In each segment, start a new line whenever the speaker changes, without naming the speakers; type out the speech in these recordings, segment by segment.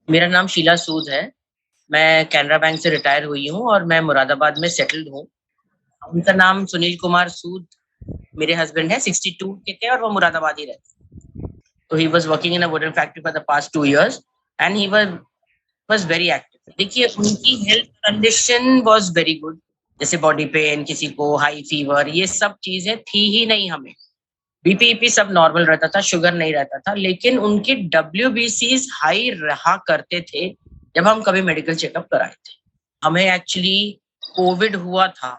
मेरा नाम शीला सूद है। मैं कैनरा बैंक से रिटायर हुई हूँ और मैं मुरादाबाद में सेटल्ड हूँ। उनका नाम सुनील कुमार सूद मेरे हस्बैंड है, 62 के थे और वो मुरादाबाद ही रहते। तो he was working in a wooden factory for the past 2 years and he was very active. देखिए, उनकी health condition was very good. जैसे बॉडी पेन, किसी को हाई फीवर, ये सब चीज़ें थी ही नहीं हमें। बीपी सब नॉर्मल रहता था, शुगर नहीं रहता था, लेकिन उनके डब्ल्यूबीसीज हाई रहा करते थे जब हम कभी मेडिकल चेकअप कराए थे। हमें एक्चुअली कोविड हुआ था,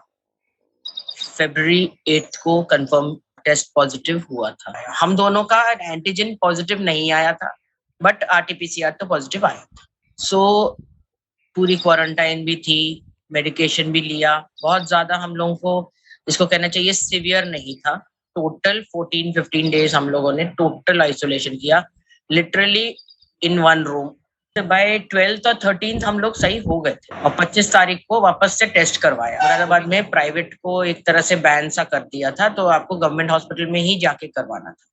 फरवरी 8 को कंफर्म टेस्ट पॉजिटिव हुआ था। हम दोनों का एंटीजन पॉजिटिव नहीं आया था, बट आरटीपीसीआर तो पॉजिटिव आया था। सो पूरी क्वारंटाइन भी थी, मेडिकेशन भी लिया। बहुत ज्यादा हम लोगों को, इसको कहना चाहिए, सिवियर नहीं था। टोटल 14-15 डेज हम लोगों ने टोटल आइसोलेशन किया, literally in one room. By 12th और 13th हम लोग सही हो गए थे और 25 तारीख को वापस से टेस्ट करवाया। मुरादाबाद में प्राइवेट को एक तरह से बैन सा कर दिया था, तो आपको गवर्नमेंट हॉस्पिटल में ही जाके करवाना था।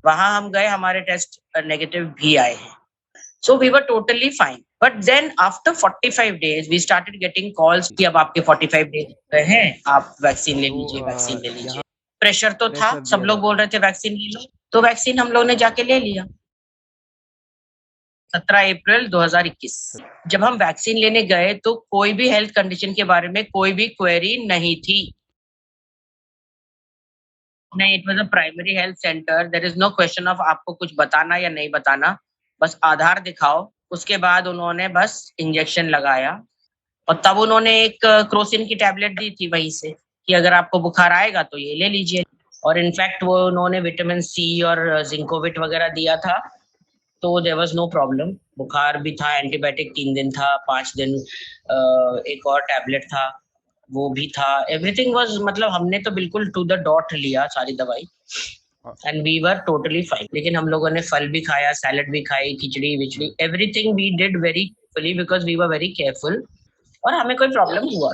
वहां हम गए, हमारे टेस्ट नेगेटिव भी आए हैं। So we were totally fine. But then after 45 days, we started getting calls कि अब आपके 45 days हो गए हैं, आप वैक्सीन ले लीजिए, वैक्सीन ले लीजिए। प्रेशर तो था, सब लोग बोल रहे थे वैक्सीन ले लो, तो वैक्सीन हम लोग ने जाके ले लिया। 17 अप्रैल 2021 जब हम वैक्सीन लेने गए तो कोई भी हेल्थ कंडीशन के बारे में कोई भी क्वेरी नहीं थी। नहीं, it was a primary health centre. There is no question of आपको कुछ बताना या नहीं बताना, बस आधार दिखाओ। उसके बाद उन्होंने बस इंजेक्शन लगाया और तब उन्होंने एक क्रोसिन की टैबलेट दी थी वहीं से कि अगर आपको बुखार आएगा तो ये ले लीजिए। और इनफैक्ट वो उन्होंने विटामिन सी और जिंकोविट वगैरह दिया था, तो देयर वाज़ नो प्रॉब्लम। बुखार भी था, एंटीबायोटिक 3 दिन था, 5 दिन एक और टैबलेट था, वो भी था। एवरीथिंग वाज़, मतलब हमने तो बिल्कुल टू द डॉट लिया सारी दवाई and we were totally fine. लेकिन हम लोगों ने फल भी खाया, सैलेड भी खाई, खिचड़ी-विचड़ी, everything we did very carefully because we were very careful और हमें कोई प्रॉब्लम हुआ।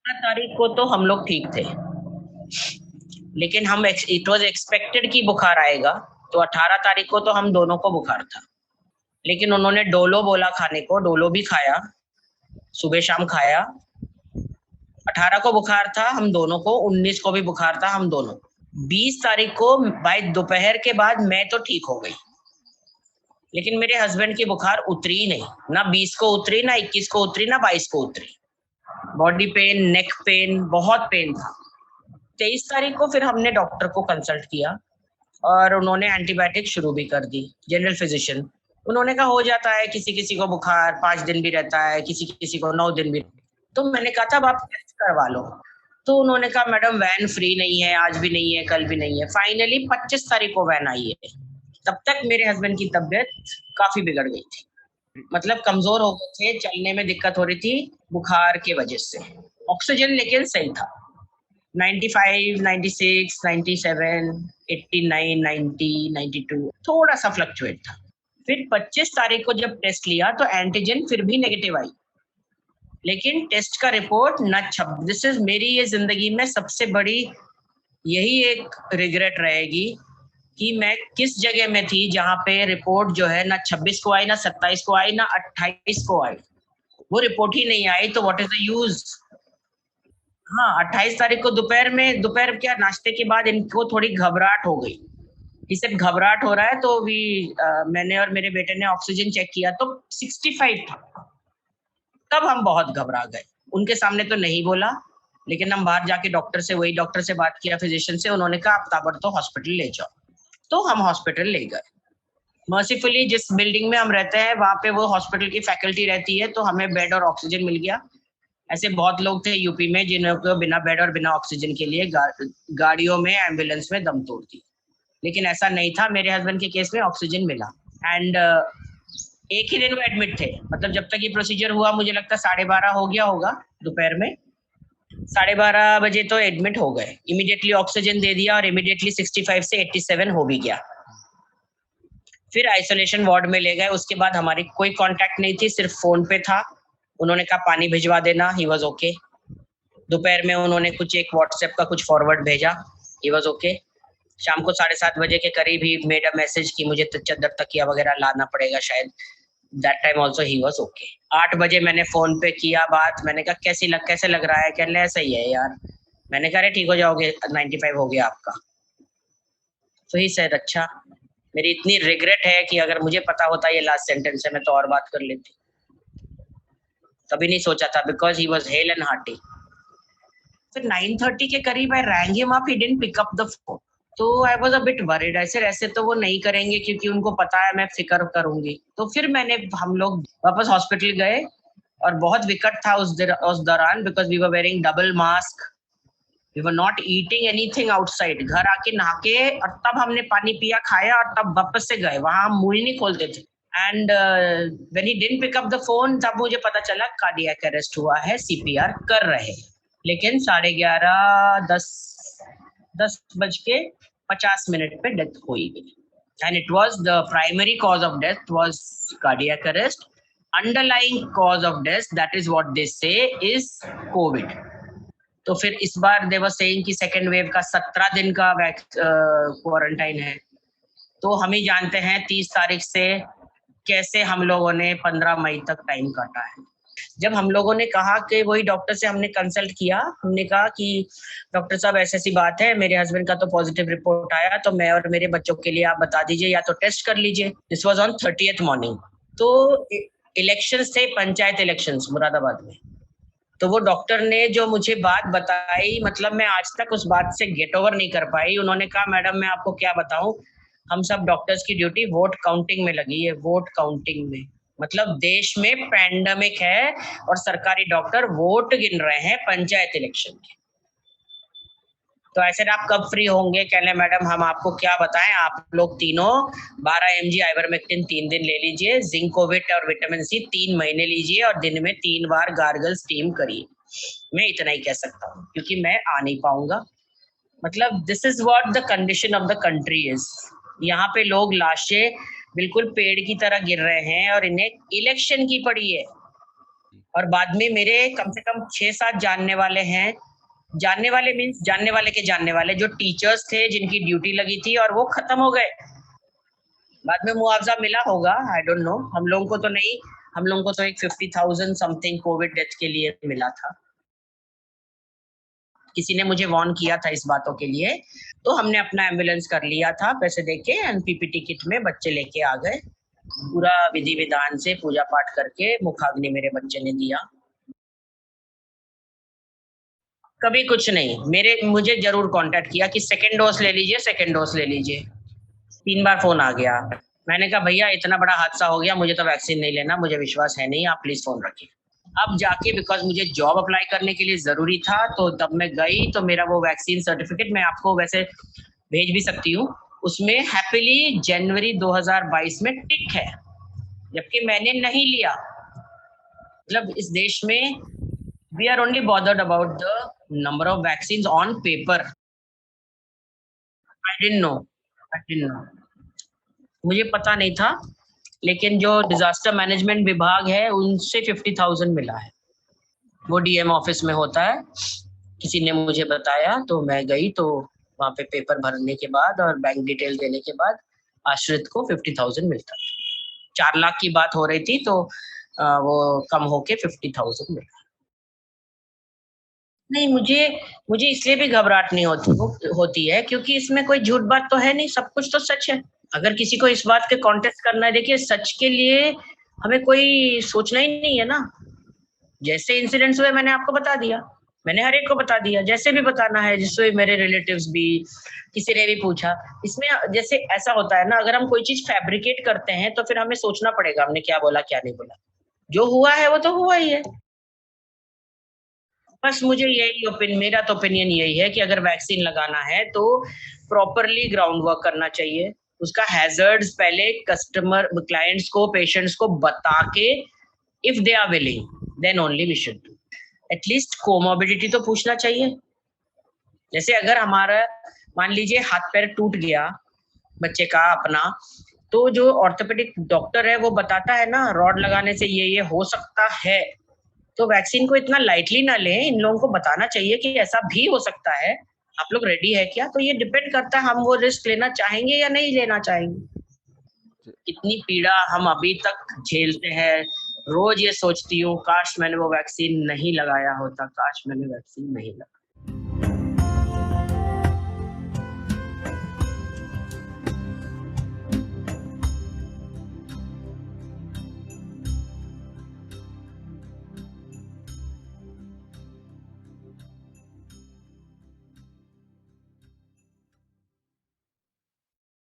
17 तारीख को तो हम लोग ठीक थे, लेकिन हम इट वाज़ एक्सपेक्टेड कि बुखार आएगा, तो 18 तारीख को तो हम दोनों को बुखार था। लेकिन उन्होंने डोलो बोला खाने को, डोलो भी खाया, सुबह-शाम खाया। 18 को बुखार था हम दोनों को, 19 को भी बुखार था हम दोनों। 20 तारीख को बाय दोपहर के बाद मैं तो ठीक हो गई, लेकिन मेरे हस्बैंड की बुखार उतरी ही नहीं। ना 20 को उतरी, ना 21 को उतरी, ना 22 को उतरी। बॉडी पेन, नेक पेन, बहुत पेन था। 23 तारीख को फिर हमने डॉक्टर को कंसल्ट किया और उन्होंने एंटीबायोटिक शुरू भी कर दी, जनरल फिजिशियन। उन्होंने कहा हो जाता है, किसी-किसी को बुखार 5 दिन भी रहता है, किसी-किसी को 9 दिन भी। तो मैंने कहा था अब आप टेस्ट करवा लो। तो उन्होंने कहा मैडम वैन फ्री नहीं है, आज भी नहीं है, कल भी नहीं है। फाइनली 25 तारीख को वैन आई है। तब तक मेरे हस्बैंड की तबीयत काफ़ी बिगड़ गई थी। मतलब कमज़ोर हो गए थे, चलने में दिक्कत हो रही थी बुखार के वजह से। ऑक्सीजन लेकिन सही था। 95, 96, 97, 89, 90, 92 थोड़ा-सा फ्लक्चुएट था। फिर 25 तारीख को जब टेस्ट लिया तो एंटीजन फिर भी नेगेटिव आई। लेकिन टेस्ट का रिपोर्ट ना दिस इज़ मेरी ये ज़िंदगी में सबसे बड़ी यही एक रिग्रेट रहेगी कि मैं किस जगह में थी जहाँ पे रिपोर्ट जो है ना 26 को आई, ना 27 को आई, ना 28 को आई। वो रिपोर्ट ही नहीं आई तो व्हाट इज़ द यूज़? हाँ, 28 तारीख को दोपहर क्या नाश्ते के बाद इनको थोड़ी घबराहट हो गई। इससे घबराहट हो रहा है तो मैंने और मेरे बेटे ने ऑक्सीजन चेक किया तो 65 था। तब हम बहुत घबरा गए। उनके सामने तो नहीं बोला, लेकिन हम बाहर जाके वही डॉक्टर से बात किया, फिजिशियन से। उन्होंने कहा आप ताबड़तोड़ हॉस्पिटल ले जाओ। तो हम हॉस्पिटल ले गए। मर्सीफुली जिस बिल्डिंग में हम रहते हैं वहाँ पे वो हॉस्पिटल की फैकल्टी रहती है, तो हमें बेड और ऑक्सीजन मिल गया। ऐसे बहुत लोग थे यूपी में जिनको बिना बेड और बिना ऑक्सीजन के लिए गाड़ियों में, एम्बुलेंस में दम तोड़ दी। लेकिन ऐसा नहीं था, मेरे हस्बैंड के केस में ऑक्सीजन मिला एंड एक ही दिन वो एडमिट थे। मतलब जब तक ये प्रोसीजर हुआ मुझे लगता है 12:30 हो गया होगा दोपहर में। 12:30 बजे तो एडमिट हो गए। इमीडिएटली ऑक्सीजन दे दिया और इमीडिएटली 65 से 87 हो भी गया। फिर आइसोलेशन वार्ड में ले गए। उसके बाद हमारी कोई कांटेक्ट नहीं थी, सिर्फ फोन पे था। उन्होंने कहा पानी भिजवा देना, ही वाज ओके। दोपहर में उन्होंने कुछ एक व्हाट्सएप का कुछ फॉरवर्ड भेजा, ही वाज ओके। शाम को 7:30 बजे के करीब ही मेड अ मैसेज कि मुझे चद्दर तकिया वगैरह लाना पड़ेगा शायद। That time also he was okay. 8 बजे मैंने फोन पे किया बात, मैंने कहा कैसे लग रहा है, कह रहे सही है यार। मैंने कहा ठीक हो जाओगे, 95 हो गया आपका। तो ही सर अच्छा, मेरी इतनी रिग्रेट है कि अगर मुझे पता होता ये लास्ट सेंटेंस है मैं तो और बात कर लेती। कभी नहीं सोचा था, because he was hale and hearty. फिर 9:30 के करीब I rang him up, he didn't pick up the phone. तो I was a bit worried, ऐसे तो वो नहीं करेंगे क्योंकि उनको पता है मैं फिक्र करूंगी। तो फिर हम लोग वापस हॉस्पिटल गए और बहुत विकट था उस दौरान, because we were wearing double mask, we were not eating anything outside. घर आके नहा के और तब हमने पानी पिया खाया और तब वापस से गए, वहां हम मुंह ही नहीं खोलते थे। And when he didn't pick up the phone, तब मुझे पता चला कार्डियक अरेस्ट हुआ है, सीपीआर कर रहे। लेकिन 11:30 10:50 पे डेथ हुई गई। And it was the primary cause of death was cardiac arrest. Underlying cause of death, that is what they say, is COVID. तो फिर इस बार they were saying कि सेकेंड वेव का 17 दिन का क्वारंटाइन है। तो हम ही जानते हैं 30 तारीख से कैसे हम लोगों ने 15 मई तक टाइम काटा है। जब हम लोगों ने कहा कि वही डॉक्टर से हमने कंसल्ट किया, हमने कहा कि डॉक्टर साहब ऐसी बात है, मेरे हस्बैंड का तो पॉजिटिव रिपोर्ट आया, तो मैं और मेरे बच्चों के लिए आप बता दीजिए या तो टेस्ट कर लीजिए। This was on 30th morning. तो इलेक्शंस थे, पंचायत इलेक्शंस मुरादाबाद में। तो वो डॉक्टर ने जो मुझे बात बताई, मतलब मैं आज तक उस बात से गेट ओवर नहीं कर पाई। उन्होंने कहा मैडम मैं आपको क्या बताऊं, हम सब डॉक्टर्स की ड्यूटी वोट काउंटिंग में लगी है, वोट काउंटिंग में। मतलब देश में पैंडेमिक है और सरकारी डॉक्टर वोट गिन रहे हैं पंचायत इलेक्शन के। तो ऐसे आप कब फ्री होंगे? कहने मैडम हम आपको क्या बताएं, आप लोग तीनों 12 mg आइवरमेक्टिन 3 दिन ले लीजिए, जिंकोविट और विटामिन सी 3 महीने लीजिए और दिन में 3 बार गार्गल स्टीम करिए। मैं इतना ही कह सकता हूँ क्योंकि मैं आ नहीं पाऊंगा। मतलब this is what the condition of the country is. यहाँ पे लोग लाशें बिल्कुल पेड़ की तरह गिर रहे हैं और इन्हें इलेक्शन की पड़ी है। और बाद में मेरे कम से कम 6-7 जानने वाले हैं, जानने वाले मीन्स जानने वाले के जानने वाले, जो टीचर्स थे जिनकी ड्यूटी लगी थी और वो खत्म हो गए। बाद में मुआवजा मिला होगा, आई डोंट नो, हम लोगों को तो नहीं। हम लोगों को तो एक 50,000 समथिंग कोविड डेथ के लिए मिला था। किसी ने मुझे वार्न किया था इस बातों के लिए, तो हमने अपना एम्बुलेंस कर लिया था पैसे देके, एंड पीपीटी किट में बच्चे लेके आ गए। पूरा विधि विधान से पूजा पाठ करके मुखाग्नि मेरे बच्चे ने दिया। कभी कुछ नहीं, मुझे जरूर कांटेक्ट किया कि सेकेंड डोज ले लीजिए, सेकेंड डोज ले लीजिए। 3 बार फोन आ गया। मैंने कहा भैया इतना बड़ा हादसा हो गया, मुझे तो वैक्सीन नहीं लेना, मुझे विश्वास है नहीं, आप प्लीज फोन रखिए। अब जाके, बिकॉज मुझे जॉब अप्लाई करने के लिए जरूरी था, तो तब मैं गई तो मेरा वो वैक्सीन सर्टिफिकेट मैं आपको वैसे भेज भी सकती हूँ, उसमें हैप्पीली जनवरी 2022 में टिक है, जबकि मैंने नहीं लिया। मतलब इस देश में we are only bothered about the number of vaccines on paper. I didn't know. I didn't know. मुझे पता नहीं था, लेकिन जो डिजास्टर मैनेजमेंट विभाग है उनसे 50,000 मिला है। वो डीएम ऑफिस में होता है, किसी ने मुझे बताया, तो मैं गई, तो वहाँ पे पेपर भरने के बाद और बैंक डिटेल देने के बाद आश्रित को 50,000 मिलता है। 4 लाख की बात हो रही थी, तो वो कम होके 50,000 मिला। नहीं, मुझे इसलिए भी घबराहट नहीं होती है क्योंकि इसमें कोई झूठ बात तो है नहीं, सब कुछ तो सच है। अगर किसी को इस बात के कॉन्टेस्ट करना है, देखिए सच के लिए हमें कोई सोचना ही नहीं है ना। जैसे इंसिडेंट्स हुए मैंने आपको बता दिया, मैंने हर एक को बता दिया, जैसे भी बताना है, जिससे मेरे रिलेटिव्स भी, किसी ने भी पूछा। इसमें जैसे ऐसा होता है ना, अगर हम कोई चीज फैब्रिकेट करते हैं तो फिर हमें सोचना पड़ेगा हमने क्या बोला क्या नहीं बोला। जो हुआ है वो तो हुआ ही है। बस मुझे मेरा तो ओपिनियन यही है कि अगर वैक्सीन लगाना है तो प्रॉपरली ग्राउंड वर्क करना चाहिए, उसका हैजर्ड्स पहले कस्टमर क्लाइंट्स को, पेशेंट्स को बता के, if they are willing then only we should do. At least comorbidity तो पूछना चाहिए। जैसे अगर हमारा मान लीजिए हाथ पैर टूट गया बच्चे का अपना, तो जो ऑर्थोपेडिक डॉक्टर है वो बताता है ना, रॉड लगाने से ये हो सकता है। तो वैक्सीन को इतना लाइटली ना लें, इन लोगों को बताना चाहिए कि ऐसा भी हो सकता है। आप लोग रेडी है क्या? तो ये डिपेंड करता है हम वो रिस्क लेना चाहेंगे या नहीं लेना चाहेंगे। कितनी पीड़ा हम अभी तक झेलते हैं। रोज ये सोचती हूँ काश मैंने वो वैक्सीन नहीं लगाया होता, काश मैंने वैक्सीन नहीं लगाया।